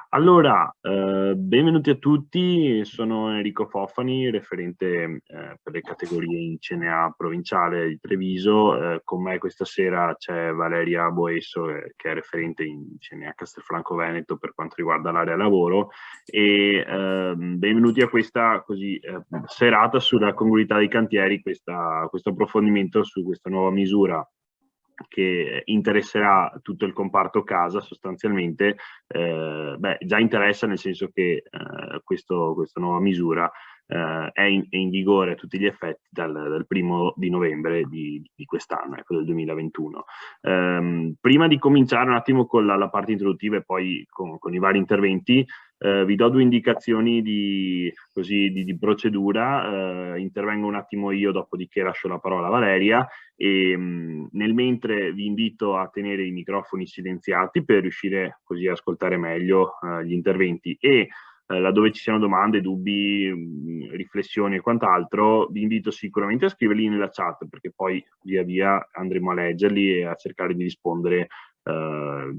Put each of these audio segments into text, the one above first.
Allora, benvenuti a tutti, sono Enrico Fofani, referente per le categorie in CNA provinciale di Treviso. Con me questa sera c'è Valeria Boesso, che è referente in CNA Castelfranco Veneto per quanto riguarda l'area lavoro. E benvenuti a questa serata sulla congruità dei cantieri, questo approfondimento su questa nuova misura che interesserà tutto il comparto casa sostanzialmente. Già interessa, nel senso che questa nuova misura è in vigore a tutti gli effetti dal 1° novembre di quest'anno, ecco, del 2021. Prima di cominciare un attimo con la parte introduttiva e poi con i vari interventi, vi do due indicazioni di procedura. Intervengo un attimo io, dopodiché lascio la parola a Valeria. E nel mentre vi invito a tenere i microfoni silenziati per riuscire così a ascoltare meglio gli interventi, e laddove ci siano domande, dubbi, riflessioni e quant'altro, vi invito sicuramente a scriverli nella chat, perché poi via via andremo a leggerli e a cercare di rispondere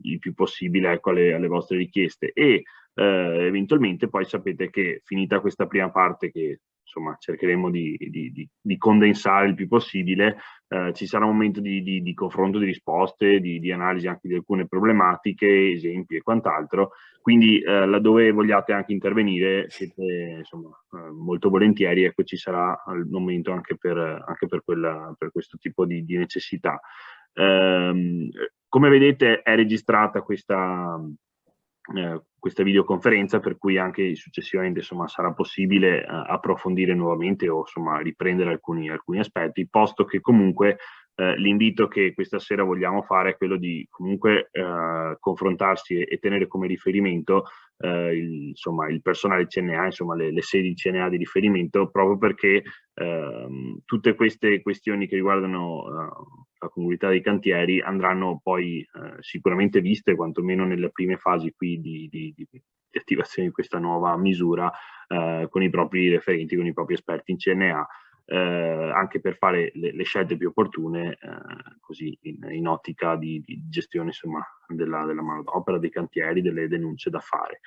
il più possibile, ecco, alle vostre richieste. E eventualmente poi sapete che, finita questa prima parte, che insomma cercheremo di condensare il più possibile, ci sarà un momento di confronto, di risposte, di analisi anche di alcune problematiche, esempi e quant'altro. Quindi laddove vogliate anche intervenire, siete insomma molto volentieri, ecco, ci sarà al momento anche per questo tipo di necessità. Come vedete è registrata questa videoconferenza, per cui anche successivamente insomma sarà possibile approfondire nuovamente o insomma riprendere alcuni aspetti, posto che comunque l'invito che questa sera vogliamo fare è quello di comunque confrontarsi e tenere come riferimento il personale CNA, insomma le sedi CNA di riferimento, proprio perché tutte queste questioni che riguardano la comunità dei cantieri andranno poi sicuramente viste, quantomeno nelle prime fasi qui di attivazione di questa nuova misura, con i propri referenti, con i propri esperti in CNA, anche per fare le scelte più opportune, così in ottica di gestione insomma della manodopera, dei cantieri, delle denunce da fare.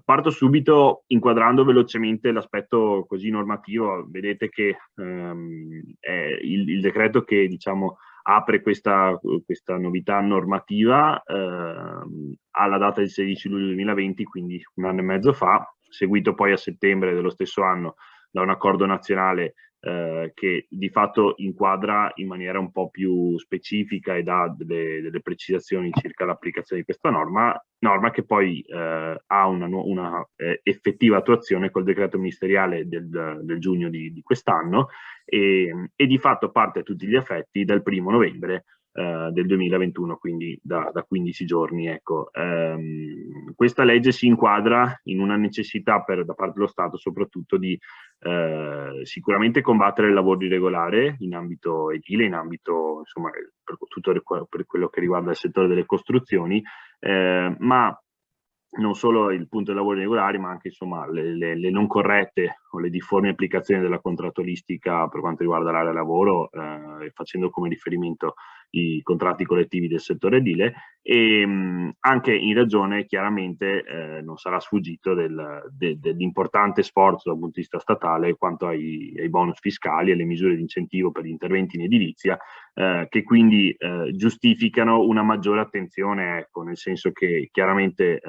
Parto subito inquadrando velocemente l'aspetto così normativo. Vedete che è il decreto che diciamo apre questa novità normativa alla data del 16 luglio 2020, quindi un anno e mezzo fa, seguito poi a settembre dello stesso anno da un accordo nazionale che di fatto inquadra in maniera un po' più specifica e dà delle precisazioni circa l'applicazione di questa norma che poi ha una effettiva attuazione col decreto ministeriale del giugno di quest'anno, e di fatto parte a tutti gli effetti dal 1° novembre del 2021, quindi da 15 giorni. Ecco. Questa legge si inquadra in una necessità da parte dello Stato soprattutto di sicuramente combattere il lavoro irregolare in ambito edile, in ambito insomma per quello che riguarda il settore delle costruzioni, ma non solo il punto del lavoro irregolari, ma anche insomma le non corrette o le difformi applicazioni della contrattualistica per quanto riguarda l'area lavoro, facendo come riferimento i contratti collettivi del settore edile, e anche in ragione, chiaramente, non sarà sfuggito dell'importante sforzo dal punto di vista statale quanto ai bonus fiscali e alle misure di incentivo per gli interventi in edilizia, che quindi giustificano una maggiore attenzione, ecco, nel senso che chiaramente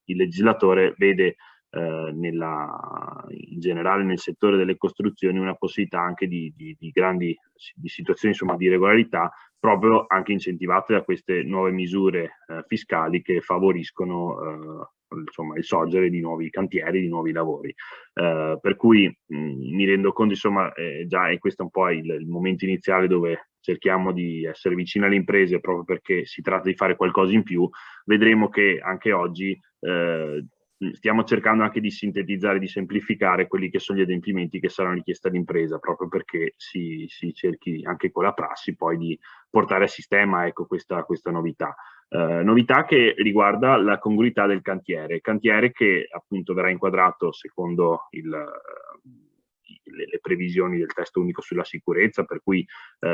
il legislatore vede in generale nel settore delle costruzioni una possibilità anche di situazioni insomma di irregolarità, proprio anche incentivate da queste nuove misure fiscali che favoriscono insomma il sorgere di nuovi cantieri, di nuovi lavori. Per cui mi rendo conto, insomma, già è questo un po' il momento iniziale dove cerchiamo di essere vicini alle imprese, proprio perché si tratta di fare qualcosa in più. Vedremo che anche oggi stiamo cercando anche di sintetizzare, di semplificare quelli che sono gli adempimenti che saranno richiesti all'impresa, proprio perché si cerchi anche con la prassi poi di portare a sistema, ecco, questa novità. Novità che riguarda la congruità del cantiere che appunto verrà inquadrato secondo le previsioni del testo unico sulla sicurezza, per cui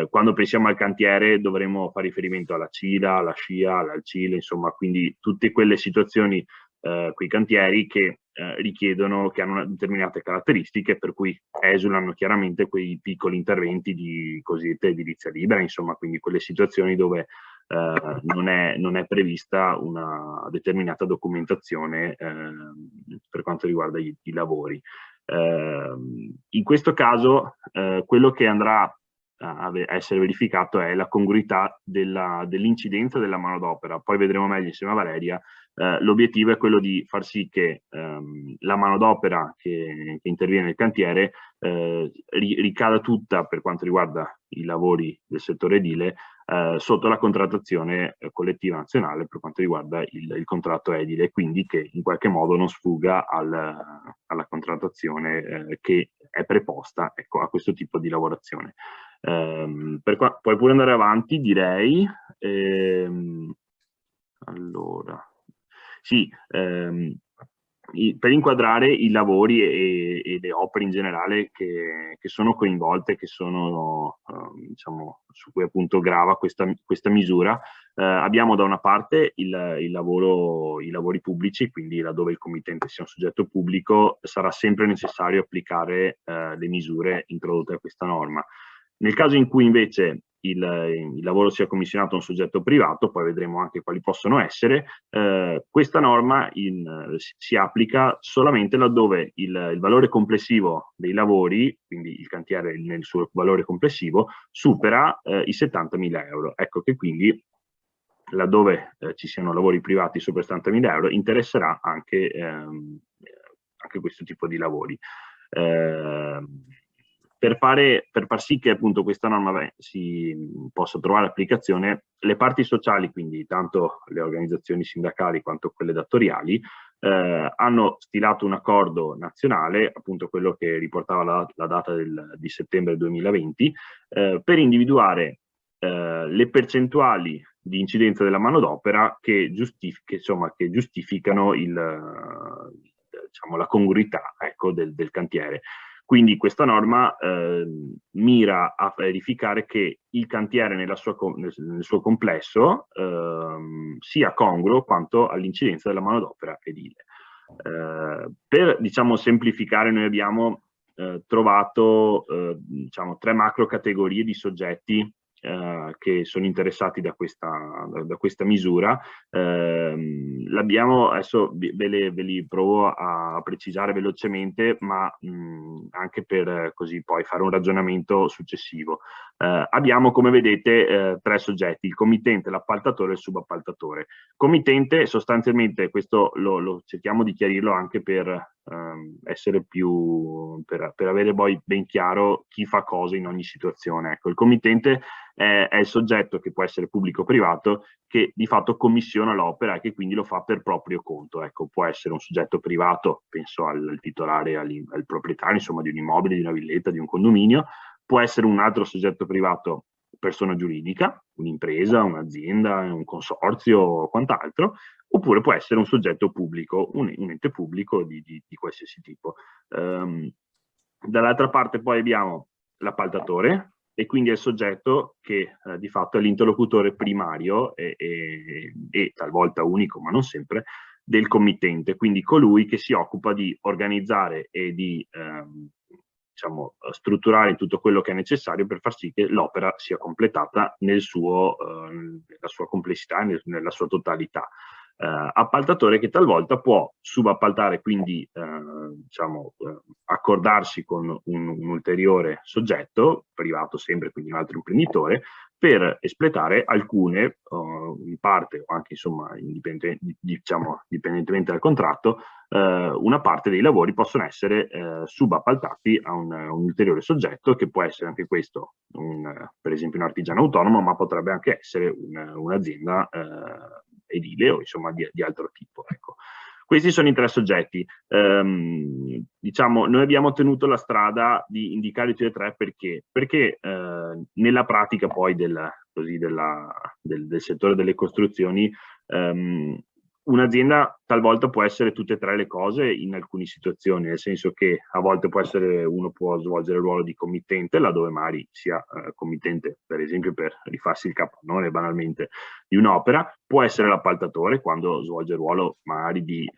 quando pensiamo al cantiere dovremo fare riferimento alla CILA, alla SCIA, all'ALCIL, insomma, quindi tutte quelle situazioni, quei cantieri che richiedono, che hanno una determinate caratteristiche, per cui esulano chiaramente quei piccoli interventi di cosiddetta edilizia libera, insomma, quindi quelle situazioni dove non è prevista una determinata documentazione per quanto riguarda i lavori. In questo caso quello che andrà a essere verificato è la congruità dell'incidenza della manodopera. Poi vedremo meglio insieme a Valeria. L'obiettivo è quello di far sì che la manodopera che interviene nel cantiere ricada tutta, per quanto riguarda i lavori del settore edile, sotto la contrattazione collettiva nazionale per quanto riguarda il contratto edile, quindi che in qualche modo non sfugga alla contrattazione che è preposta, ecco, a questo tipo di lavorazione. Puoi pure andare avanti, direi. Allora, sì, per inquadrare i lavori e le opere in generale che sono coinvolte, che sono, diciamo, su cui appunto grava questa misura, abbiamo da una parte i lavori pubblici, quindi laddove il committente sia un soggetto pubblico sarà sempre necessario applicare le misure introdotte da questa norma. Nel caso in cui invece il lavoro sia commissionato a un soggetto privato, poi vedremo anche quali possono essere, questa norma si applica solamente laddove il valore complessivo dei lavori, quindi il cantiere nel suo valore complessivo, supera i 70.000 euro. Ecco che quindi laddove ci siano lavori privati sopra i 70.000 euro interesserà anche questo tipo di lavori. Per far sì che appunto questa norma si possa trovare applicazione, le parti sociali, quindi tanto le organizzazioni sindacali quanto quelle datoriali, hanno stilato un accordo nazionale, appunto quello che riportava la data di settembre 2020, per individuare le percentuali di incidenza della manodopera che giustificano diciamo, la congruità, ecco, del cantiere. Quindi questa norma mira a verificare che il cantiere nel suo complesso sia congruo quanto all'incidenza della manodopera edile. Per, diciamo, semplificare, noi abbiamo trovato diciamo, 3 macro categorie di soggetti che sono interessati da questa misura. Adesso ve li provo a precisare velocemente, ma anche per così poi fare un ragionamento successivo. Abbiamo, come vedete, 3 soggetti: il committente, l'appaltatore e il subappaltatore. Committente, sostanzialmente, questo lo cerchiamo di chiarirlo anche per essere per avere poi ben chiaro chi fa cosa in ogni situazione. Ecco, il committente è il soggetto, che può essere pubblico o privato, che di fatto commissiona l'opera e che quindi lo fa per proprio conto. Ecco, può essere un soggetto privato, penso al titolare, al proprietario, insomma, di un immobile, di una villetta, di un condominio. Può essere un altro soggetto privato, persona giuridica, un'impresa, un'azienda, un consorzio o quant'altro, oppure può essere un soggetto pubblico, un ente pubblico di qualsiasi tipo. Dall'altra parte poi abbiamo l'appaltatore, e quindi è il soggetto che di fatto è l'interlocutore primario e talvolta unico, ma non sempre, del committente, quindi colui che si occupa di organizzare e di diciamo, strutturare tutto quello che è necessario per far sì che l'opera sia completata nella sua complessità, nella sua totalità. Appaltatore che talvolta può subappaltare, quindi diciamo, accordarsi con un ulteriore soggetto privato, sempre, quindi un altro imprenditore, per espletare alcune, in parte o anche insomma dipendentemente dal contratto, una parte dei lavori possono essere subappaltati a un ulteriore soggetto, che può essere anche questo per esempio un artigiano autonomo, ma potrebbe anche essere un'azienda edile o insomma di altro tipo. Ecco. Questi sono i 3 soggetti. Diciamo, noi abbiamo tenuto la strada di indicare tutti e 3 perché nella pratica poi del settore delle costruzioni un'azienda talvolta può essere tutte e tre le cose in alcune situazioni, nel senso che a volte uno può svolgere il ruolo di committente, laddove magari sia committente, per esempio, per rifarsi il capannone banalmente di un'opera, può essere l'appaltatore quando svolge il ruolo magari di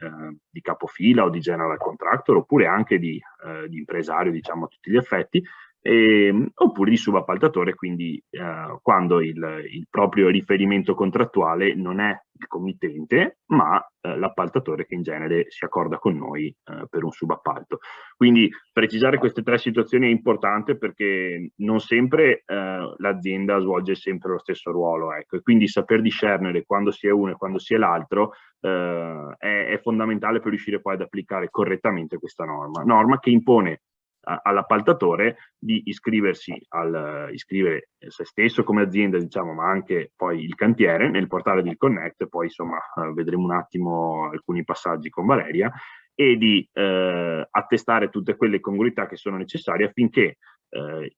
capofila o di general contractor, oppure anche di impresario, diciamo a tutti gli effetti, oppure di subappaltatore, quindi quando il proprio riferimento contrattuale non è il committente, ma l'appaltatore che in genere si accorda con noi per un subappalto. Quindi precisare queste tre situazioni è importante, perché non sempre l'azienda svolge sempre lo stesso ruolo, ecco, e quindi saper discernere quando sia uno e quando sia l'altro è fondamentale per riuscire poi ad applicare correttamente questa norma che impone all'appaltatore di iscrivere se stesso come azienda, diciamo, ma anche poi il cantiere nel portale del Connect. Poi insomma vedremo un attimo alcuni passaggi con Valeria, e di attestare tutte quelle congruità che sono necessarie affinché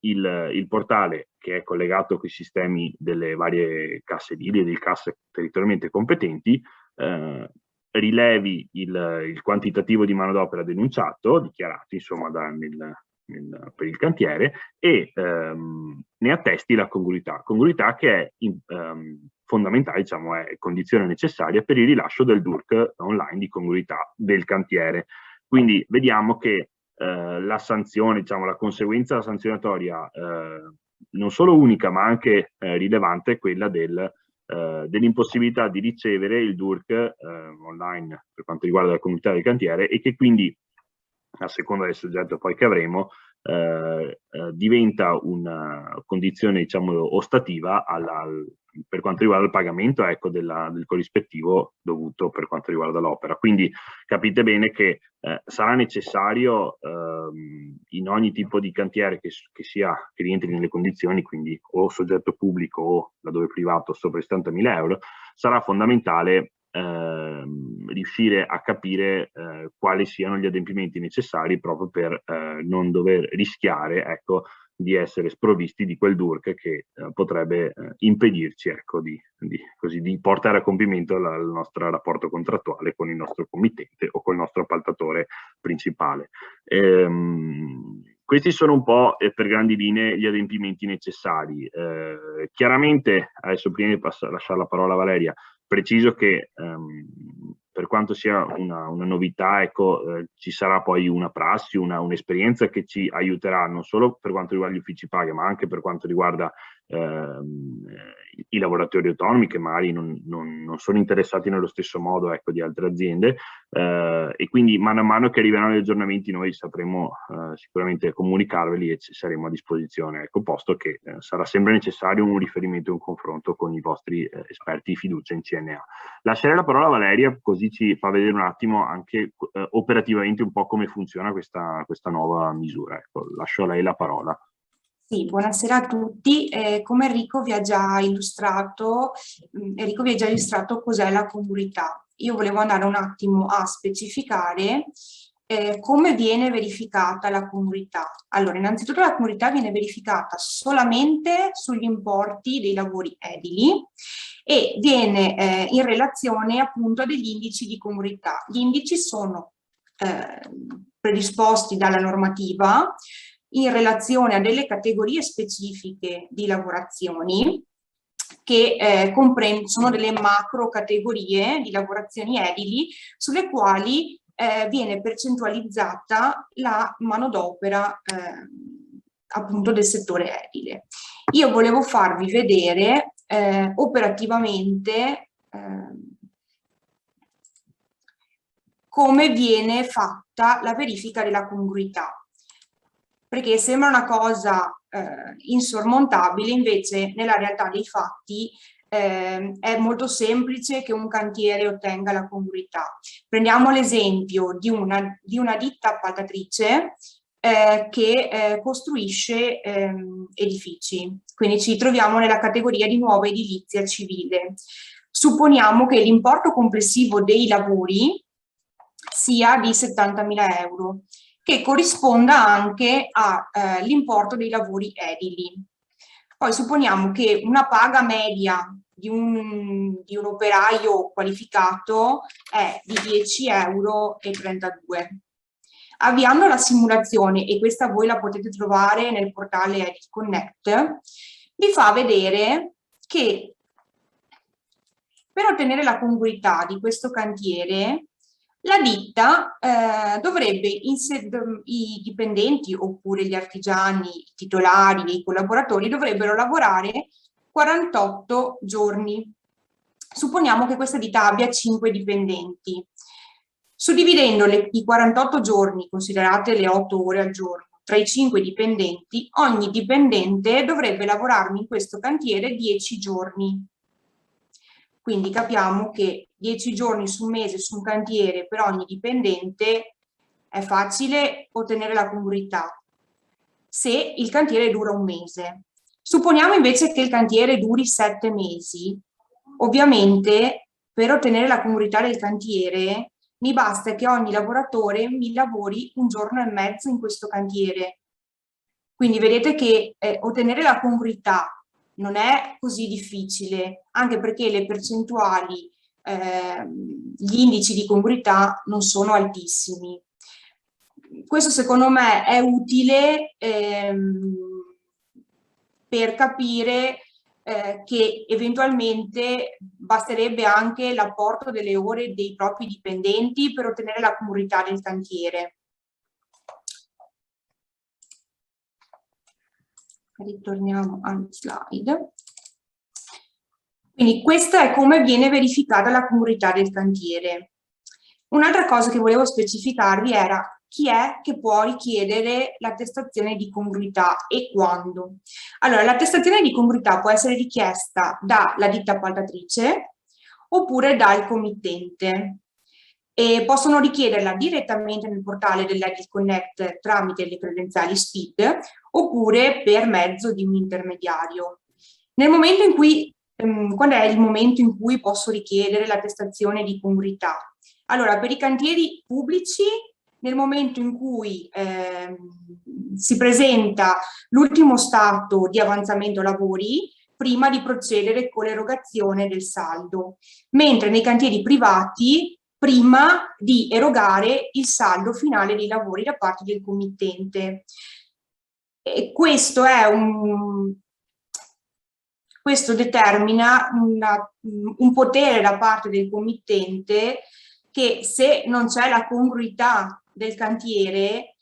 il portale, che è collegato con i sistemi delle varie casse edili e delle casse territorialmente competenti, rilevi il quantitativo di manodopera denunciato, dichiarato insomma per il cantiere, e ne attesti la congruità che è fondamentale, diciamo, è condizione necessaria per il rilascio del DURC online di congruità del cantiere. Quindi vediamo che la sanzione, diciamo, la conseguenza sanzionatoria non solo unica ma anche rilevante è quella dell'impossibilità di ricevere il DURC online per quanto riguarda la congruità del cantiere, e che quindi, a seconda del soggetto poi che avremo, diventa una condizione, diciamo, ostativa per quanto riguarda il pagamento, ecco, del corrispettivo dovuto per quanto riguarda l'opera. Quindi capite bene che sarà necessario in ogni tipo di cantiere che rientri nelle condizioni, quindi o soggetto pubblico o laddove privato sopra i 70.000 euro, sarà fondamentale riuscire a capire quali siano gli adempimenti necessari, proprio per non dover rischiare, ecco, di essere sprovvisti di quel DURC che potrebbe impedirci, ecco, di portare a compimento il nostro rapporto contrattuale con il nostro committente o con il nostro appaltatore principale. Questi sono un po' per grandi linee gli adempimenti necessari. Chiaramente, adesso prima di lasciare la parola a Valeria, preciso che per quanto sia una novità, ecco, ci sarà poi una prassi, un'esperienza che ci aiuterà non solo per quanto riguarda gli uffici paga, ma anche per quanto riguarda i lavoratori autonomi, che magari non sono interessati nello stesso modo, ecco, di altre aziende, e quindi mano a mano che arriveranno gli aggiornamenti noi sapremo sicuramente comunicarveli e ci saremo a disposizione, ecco, posto che sarà sempre necessario un riferimento e un confronto con i vostri esperti di fiducia in CNA. Lascerei la parola a Valeria, così ci fa vedere un attimo anche operativamente un po' come funziona questa nuova misura. Ecco, lascio a lei la parola. Sì, buonasera a tutti. Come Enrico vi ha già illustrato cos'è la congruità. Io volevo andare un attimo a specificare come viene verificata la congruità. Allora, innanzitutto la congruità viene verificata solamente sugli importi dei lavori edili e viene in relazione appunto a degli indici di congruità. Gli indici sono predisposti dalla normativa in relazione a delle categorie specifiche di lavorazioni che sono delle macro categorie di lavorazioni edili sulle quali viene percentualizzata la manodopera appunto del settore edile. Io volevo farvi vedere operativamente come viene fatta la verifica della congruità, perché sembra una cosa insormontabile, invece nella realtà dei fatti è molto semplice che un cantiere ottenga la congruità. Prendiamo l'esempio di una ditta appaltatrice che costruisce edifici, quindi ci troviamo nella categoria di nuova edilizia civile. Supponiamo che l'importo complessivo dei lavori sia di 70.000 euro, che corrisponda anche all'importo dei lavori edili. Poi supponiamo che una paga media di un operaio qualificato è di 10,32 €. Avviando la simulazione, e questa voi la potete trovare nel portale Edit Connect, vi fa vedere che per ottenere la congruità di questo cantiere, la ditta dovrebbe, i dipendenti oppure gli artigiani, i titolari, i collaboratori dovrebbero lavorare 48 giorni. Supponiamo che questa ditta abbia 5 dipendenti. Suddividendo i 48 giorni, considerate le 8 ore al giorno, tra i 5 dipendenti, ogni dipendente dovrebbe lavorarmi in questo cantiere 10 giorni. Quindi capiamo che 10 giorni su un mese su un cantiere per ogni dipendente è facile ottenere la congruità se il cantiere dura un mese. Supponiamo invece che il cantiere duri 7 mesi. Ovviamente per ottenere la congruità del cantiere mi basta che ogni lavoratore mi lavori 1 giorno e mezzo in questo cantiere. Quindi vedete che ottenere la congruità non è così difficile, anche perché le percentuali, gli indici di congruità non sono altissimi. Questo secondo me è utile per capire che eventualmente basterebbe anche l'apporto delle ore dei propri dipendenti per ottenere la congruità del cantiere. Ritorniamo alla slide. Quindi questa è come viene verificata la congruità del cantiere. Un'altra cosa che volevo specificarvi era chi è che può richiedere l'attestazione di congruità e quando. Allora, l'attestazione di congruità può essere richiesta dalla ditta appaltatrice oppure dal committente. E possono richiederla direttamente nel portale dell'Edit Connect tramite le credenziali SPID oppure per mezzo di un intermediario. Nel momento in cui, qual è il momento in cui posso richiedere l'attestazione di congruità? Allora, per i cantieri pubblici, nel momento in cui si presenta l'ultimo stato di avanzamento lavori, prima di procedere con l'erogazione del saldo, mentre nei cantieri privati prima di erogare il saldo finale dei lavori da parte del committente. E questo determina un potere da parte del committente che, se non c'è la congruità del cantiere,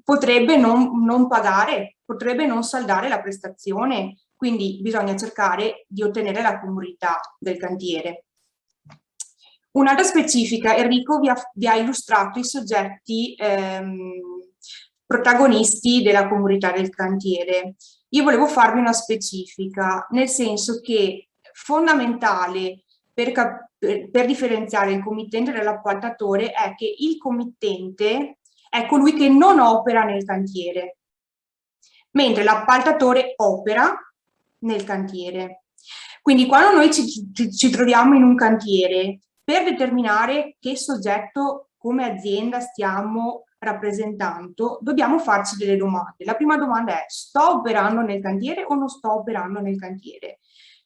potrebbe non pagare, potrebbe non saldare la prestazione. Quindi bisogna cercare di ottenere la congruità del cantiere. Un'altra specifica, Enrico vi ha illustrato i soggetti protagonisti della congruità del cantiere. Io volevo farvi una specifica, nel senso che fondamentale per differenziare il committente dall'appaltatore è che il committente è colui che non opera nel cantiere, mentre l'appaltatore opera nel cantiere. Quindi quando noi ci troviamo in un cantiere, per determinare che soggetto come azienda stiamo rappresentando, dobbiamo farci delle domande. La prima domanda è: sto operando nel cantiere o non sto operando nel cantiere?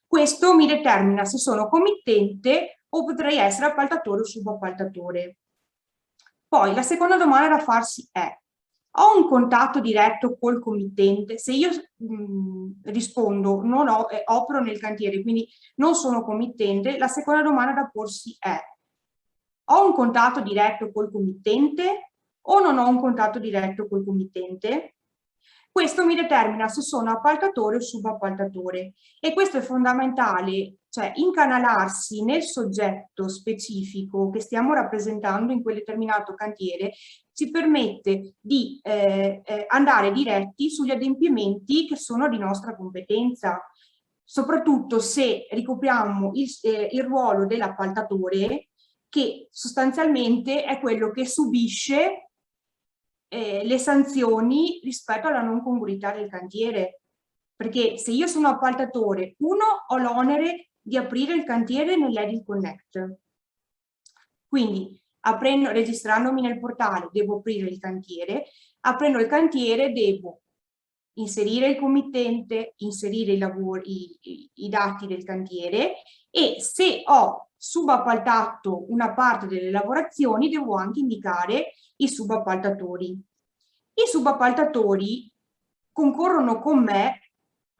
Questo mi determina se sono committente o potrei essere appaltatore o subappaltatore. Poi la seconda domanda da farsi è: ho un contatto diretto col committente? Se io rispondo non ho, opero nel cantiere, quindi non sono committente, la seconda domanda da porsi è: ho un contatto diretto col committente o non ho un contatto diretto col committente? Questo mi determina se sono appaltatore o subappaltatore, e questo è fondamentale, cioè incanalarsi nel soggetto specifico che stiamo rappresentando in quel determinato cantiere ci permette di andare diretti sugli adempimenti che sono di nostra competenza, soprattutto se ricopriamo il ruolo dell'appaltatore, che sostanzialmente è quello che subisce le sanzioni rispetto alla non congruità del cantiere. Perché se io sono appaltatore, ho l'onere di aprire il cantiere nell'Edit Connect. Quindi registrandomi nel portale devo aprire il cantiere, aprendo il cantiere devo inserire il committente, inserire i dati del cantiere, e se ho subappaltato una parte delle lavorazioni devo anche indicare i subappaltatori. I subappaltatori concorrono con me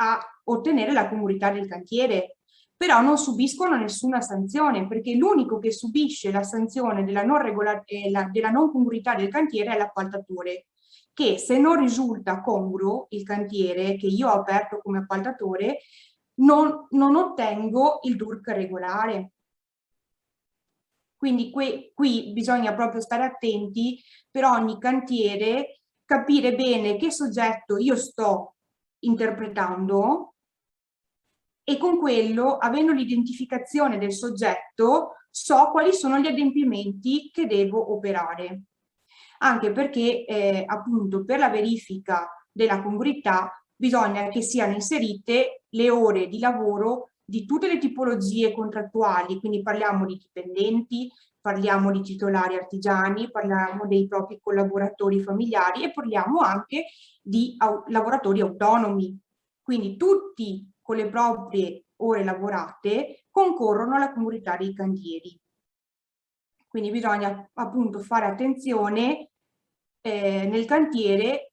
a ottenere la congruità del cantiere, però non subiscono nessuna sanzione, perché l'unico che subisce la sanzione della non congruità del cantiere è l'appaltatore, che se non risulta congruo il cantiere che io ho aperto come appaltatore, non ottengo il DURC regolare. Quindi qui bisogna proprio stare attenti per ogni cantiere, capire bene che soggetto io sto interpretando, e con quello, avendo l'identificazione del soggetto, so quali sono gli adempimenti che devo operare. Anche perché appunto per la verifica della congruità bisogna che siano inserite le ore di lavoro di tutte le tipologie contrattuali, quindi parliamo di dipendenti, parliamo di titolari artigiani, parliamo dei propri collaboratori familiari e parliamo anche di lavoratori autonomi. Quindi tutti con le proprie ore lavorate concorrono alla congruità dei cantieri. Quindi bisogna appunto fare attenzione nel cantiere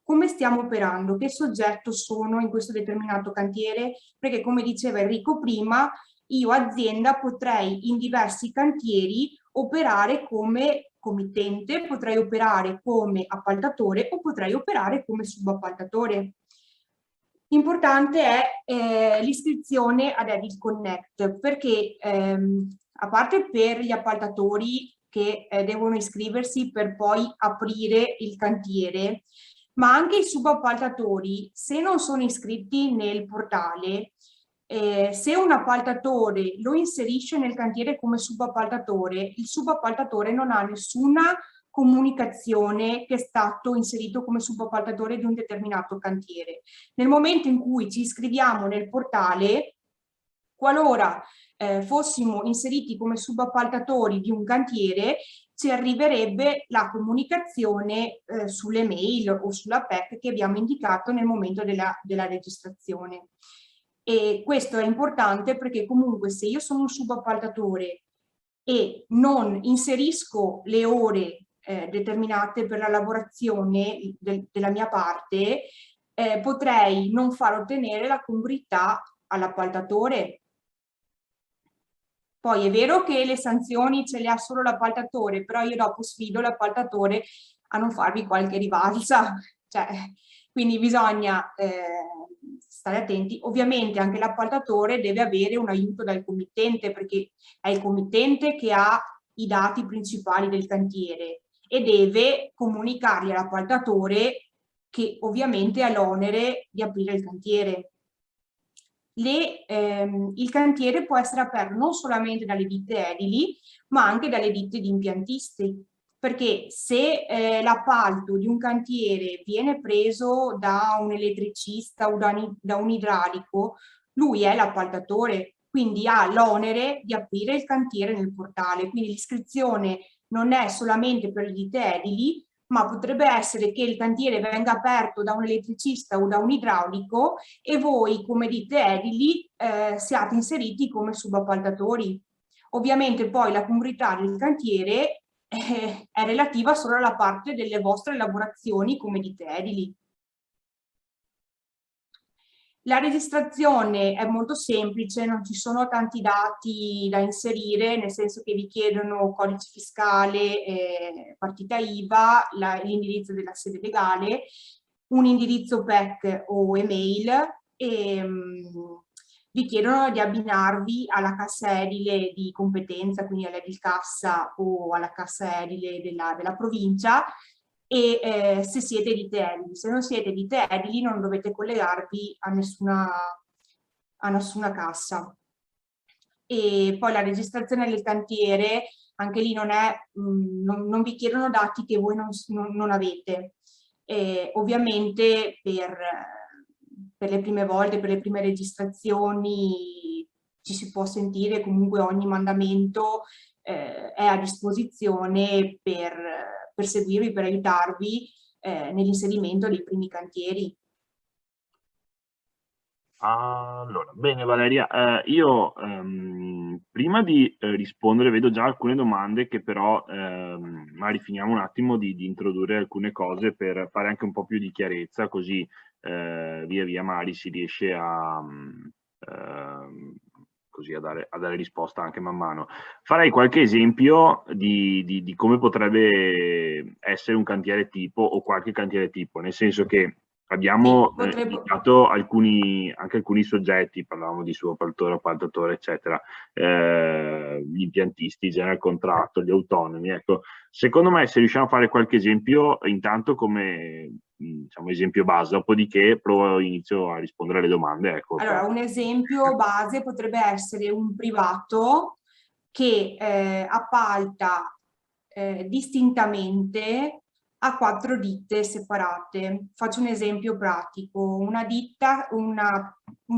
come stiamo operando, che soggetto sono in questo determinato cantiere, perché come diceva Enrico prima, io azienda potrei in diversi cantieri operare come committente, potrei operare come appaltatore o potrei operare come subappaltatore. Importante è l'iscrizione ad Edit Connect, perché a parte per gli appaltatori che devono iscriversi per poi aprire il cantiere, ma anche i subappaltatori, se non sono iscritti nel portale, se un appaltatore lo inserisce nel cantiere come subappaltatore, il subappaltatore non ha nessuna comunicazione che è stato inserito come subappaltatore di un determinato cantiere. Nel momento in cui ci iscriviamo nel portale, qualora fossimo inseriti come subappaltatori di un cantiere, ci arriverebbe la comunicazione sulle mail o sulla PEC che abbiamo indicato nel momento della registrazione. E questo è importante perché comunque se io sono un subappaltatore e non inserisco le ore determinate per la lavorazione della mia parte, potrei non far ottenere la congruità all'appaltatore. Poi è vero che le sanzioni ce le ha solo l'appaltatore, però io dopo sfido l'appaltatore a non farvi qualche rivalsa, cioè, quindi bisogna stare attenti. Ovviamente anche l'appaltatore deve avere un aiuto dal committente, perché è il committente che ha i dati principali del cantiere e deve comunicarli all'appaltatore, che ovviamente ha l'onere di aprire il cantiere. Il cantiere può essere aperto non solamente dalle ditte edili, ma anche dalle ditte di impiantisti, perché se l'appalto di un cantiere viene preso da un elettricista o da un idraulico, lui è l'appaltatore, quindi ha l'onere di aprire il cantiere nel portale. Quindi l'iscrizione non è solamente per le ditte edili, ma potrebbe essere che il cantiere venga aperto da un elettricista o da un idraulico e voi come ditte edili siate inseriti come subappaltatori. Ovviamente poi la congruità del cantiere è relativa solo alla parte delle vostre lavorazioni come ditte edili. La registrazione è molto semplice, non ci sono tanti dati da inserire, nel senso che vi chiedono codice fiscale, partita IVA, l'indirizzo della sede legale, un indirizzo PEC o email e vi chiedono di abbinarvi alla cassa edile di competenza, quindi all'edil cassa o alla cassa edile della provincia, e se siete ditte edili. Se non siete ditte edili non dovete collegarvi a nessuna cassa. E poi la registrazione del cantiere, anche lì non vi chiedono dati che voi non avete. Ovviamente per le prime volte, per le prime registrazioni ci si può sentire, comunque ogni mandamento è a disposizione per seguirvi, per aiutarvi, nell'inserimento dei primi cantieri. Allora, bene Valeria, io prima di rispondere vedo già alcune domande che però magari finiamo un attimo di introdurre alcune cose per fare anche un po' più di chiarezza, così via via magari si riesce così a dare risposta anche man mano. Farei qualche esempio di come potrebbe essere un cantiere tipo o qualche cantiere tipo, nel senso che abbiamo indicato anche alcuni soggetti, parlavamo di subappaltatore, appaltatore, eccetera, gli impiantisti, general contractor, gli autonomi. Ecco, secondo me se riusciamo a fare qualche esempio, intanto come diciamo, esempio base, dopodiché inizio a rispondere alle domande. Ecco, allora, un esempio base potrebbe essere un privato che appalta distintamente a 4 ditte separate. Faccio un esempio pratico, un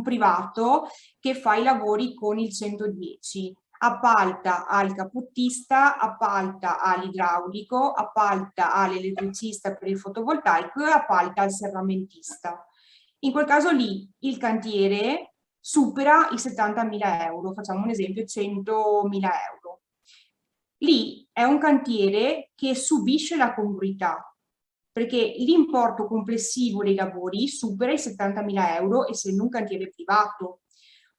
privato che fa i lavori con il 110, appalta al capottista, appalta all'idraulico, appalta all'elettricista per il fotovoltaico e appalta al serramentista. In quel caso lì il cantiere supera i 70.000 euro, facciamo un esempio 100.000 euro. Lì è un cantiere che subisce la congruità, perché l'importo complessivo dei lavori supera i 70.000 euro essendo un cantiere privato.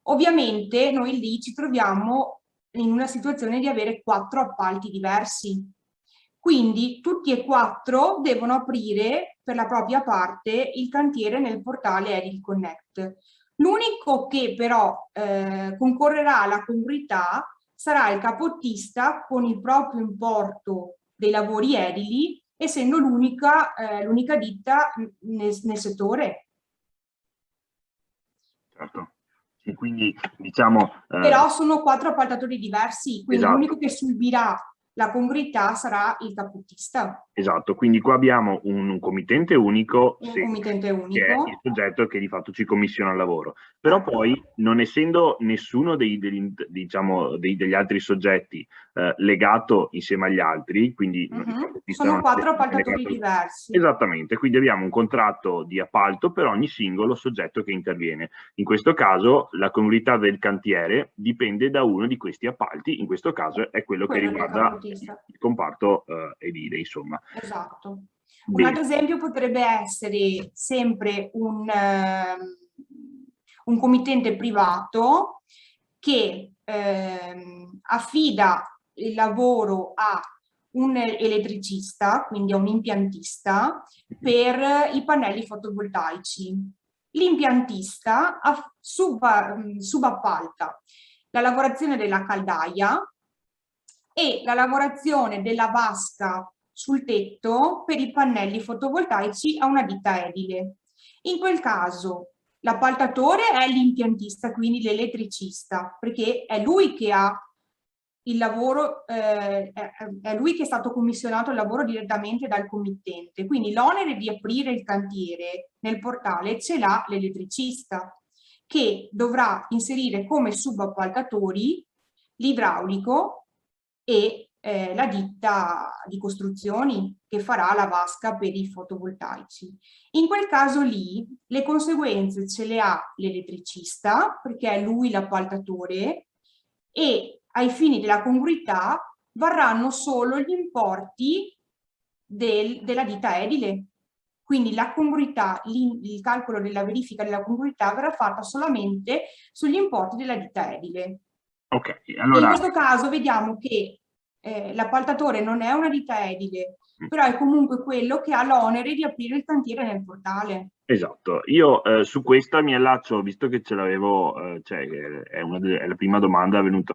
Ovviamente noi lì ci troviamo in una situazione di avere 4 appalti diversi. Quindi tutti e 4 devono aprire per la propria parte il cantiere nel portale Edil Connect. L'unico che però concorrerà alla congruità sarà il capottista con il proprio importo dei lavori edili, essendo l'unica ditta nel settore. Certo. E quindi diciamo... Però sono 4 appaltatori diversi, quindi esatto. l'unico che subirà la congruità sarà il capottista. Esatto, quindi qua abbiamo un committente unico, che è il soggetto che di fatto ci commissiona il lavoro. Però poi, non essendo nessuno degli altri soggetti legato insieme agli altri, quindi sono 4 appaltatori diversi. Esattamente, quindi abbiamo un contratto di appalto per ogni singolo soggetto che interviene. In questo caso la congruità del cantiere dipende da uno di questi appalti, in questo caso è quello che riguarda il comparto edile, insomma. Esatto. Un altro esempio potrebbe essere sempre un committente privato che affida il lavoro a un elettricista, quindi a un impiantista, per i pannelli fotovoltaici. L'impiantista subappalta la lavorazione della caldaia e la lavorazione della vasca sul tetto per i pannelli fotovoltaici a una ditta edile. In quel caso l'appaltatore è l'impiantista, quindi l'elettricista, perché è lui che ha il lavoro, è lui che è stato commissionato il lavoro direttamente dal committente, quindi l'onere di aprire il cantiere nel portale ce l'ha l'elettricista, che dovrà inserire come subappaltatori l'idraulico e la ditta di costruzioni che farà la vasca per i fotovoltaici. In quel caso lì le conseguenze ce le ha l'elettricista, perché è lui l'appaltatore, e ai fini della congruità varranno solo gli importi della ditta edile. Quindi la congruità, il calcolo della verifica della congruità verrà fatta solamente sugli importi della ditta edile. Ok, allora... In questo caso vediamo che l'appaltatore non è una ditta edile, però è comunque quello che ha l'onere di aprire il cantiere nel portale. Esatto, io su questa mi allaccio, visto che ce l'avevo, cioè è la prima domanda venuta